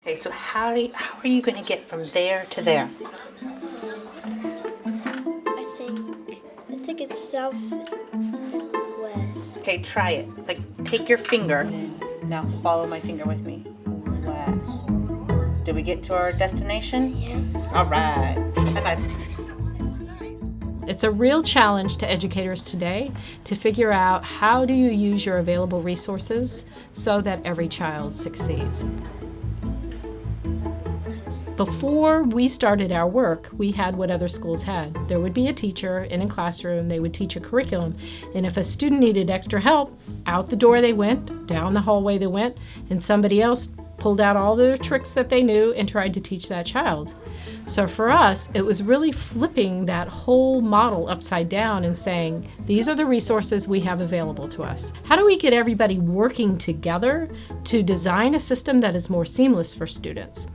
Okay, so how are you going to get from there to there? I think it's south and west. Okay, try it. Like, take your finger. Now follow my finger with me. West. Did we get to our destination? Yeah. All right. Bye-bye. It's a real challenge to educators today to figure out how do you use your available resources so that every child succeeds. Before we started our work, we had what other schools had. There would be a teacher in a classroom, they would teach a curriculum, and if a student needed extra help, out the door they went, down the hallway they went, and somebody else pulled out all the tricks that they knew and tried to teach that child. So for us, it was really flipping that whole model upside down and saying, these are the resources we have available to us. How do we get everybody working together to design a system that is more seamless for students?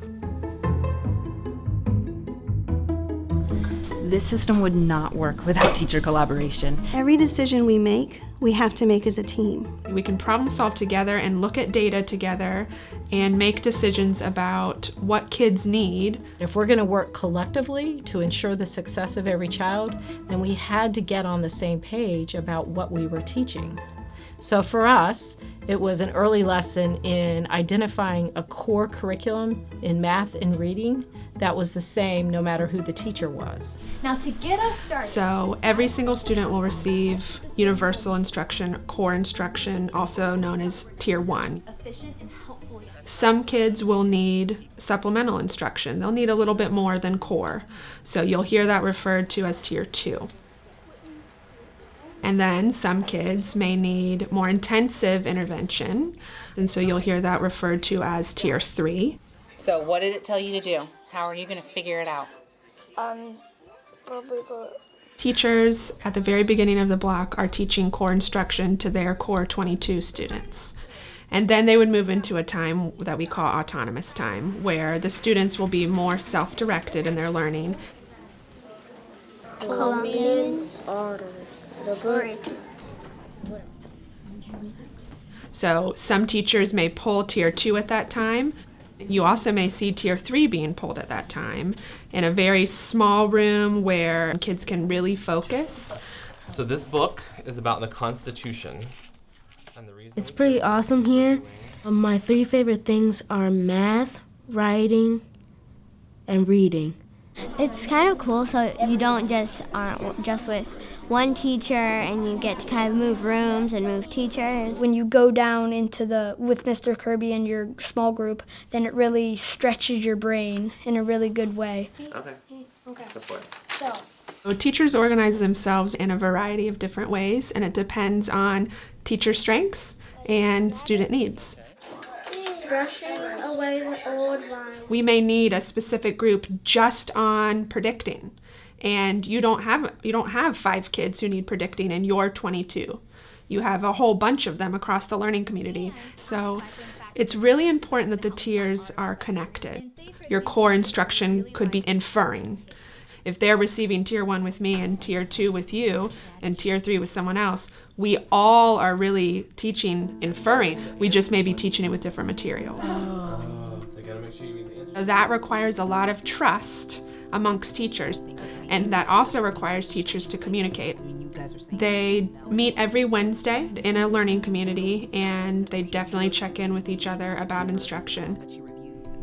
This system would not work without teacher collaboration. Every decision we make, we have to make as a team. We can problem solve together and look at data together and make decisions about what kids need. If we're going to work collectively to ensure the success of every child, then we had to get on the same page about what we were teaching. So for us, it was an early lesson in identifying a core curriculum in math and reading that was the same no matter who the teacher was. Now to get us started. So every single student will receive universal instruction, core instruction, also known as Tier 1. Efficient and helpful. Some kids will need supplemental instruction. They'll need a little bit more than core. So you'll hear that referred to as Tier 2. And then some kids may need more intensive intervention, and so you'll hear that referred to as Tier 3. So what did it tell you to do? How are you going to figure it out? Probably go. Teachers at the very beginning of the block are teaching core instruction to their core 22 students. And then they would move into a time that we call autonomous time, where the students will be more self-directed in their learning. Colombian order. The break. So some teachers may pull Tier 2 at that time. You also may see Tier 3 being pulled at that time in a very small room where kids can really focus. So this book is about the Constitution. And the reason it's pretty awesome here. My three favorite things are math, writing, and reading. It's kind of cool, so you don't just with one teacher and you get to kind of move rooms and move teachers. When you go down into with Mr. Kirby and your small group, then it really stretches your brain in a really good way. Okay. Go for it. So teachers organize themselves in a variety of different ways, and it depends on teacher strengths and student needs. Brushing away the old vine. We may need a specific group just on predicting, and you don't have 5 kids who need predicting and you're 22. You have a whole bunch of them across the learning community. So it's really important that the tiers are connected. Your core instruction could be inferring. If they're receiving Tier 1 with me and Tier 2 with you and Tier 3 with someone else, we all are really teaching inferring. We just may be teaching it with different materials. So you gotta make sure you read the answer. So that requires a lot of trust amongst teachers, and that also requires teachers to communicate. They meet every Wednesday in a learning community, and they definitely check in with each other about instruction.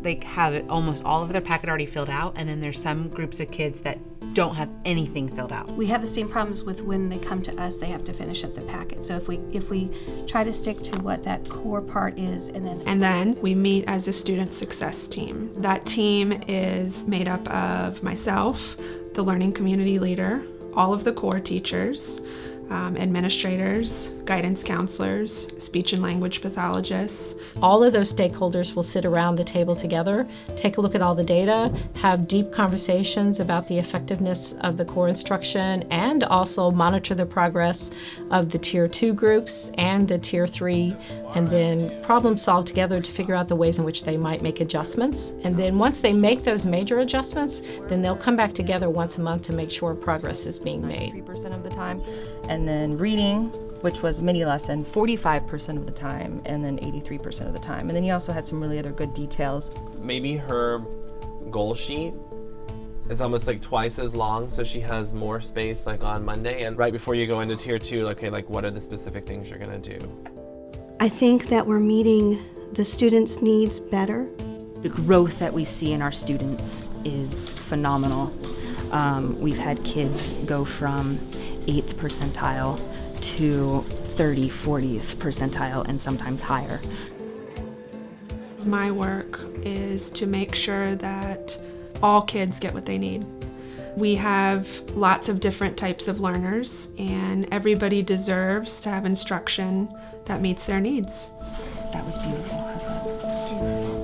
They have almost all of their packet already filled out, and then there's some groups of kids that don't have anything filled out. We have the same problems with when they come to us, they have to finish up their packet. So if we try to stick to what that core part is, and then we meet as a student success team. That team is made up of myself, the learning community leader, all of the core teachers, administrators, guidance counselors, speech and language pathologists. All of those stakeholders will sit around the table together, take a look at all the data, have deep conversations about the effectiveness of the core instruction, and also monitor the progress of the Tier 2 groups and the Tier 3, and then problem solve together to figure out the ways in which they might make adjustments. And then once they make those major adjustments, then they'll come back together once a month to make sure progress is being made. 3% of the time. And then reading, which was mini lesson 45% of the time, and then 83% of the time. And then you also had some really other good details. Maybe her goal sheet is almost like twice as long, so she has more space like on Monday, and right before you go into tier 2, okay, like what are the specific things you're gonna do? I think that we're meeting the students' needs better. The growth that we see in our students is phenomenal. We've had kids go from 8th percentile to 30th, 40th percentile, and sometimes higher. My work is to make sure that all kids get what they need. We have lots of different types of learners, and everybody deserves to have instruction that meets their needs. That was beautiful.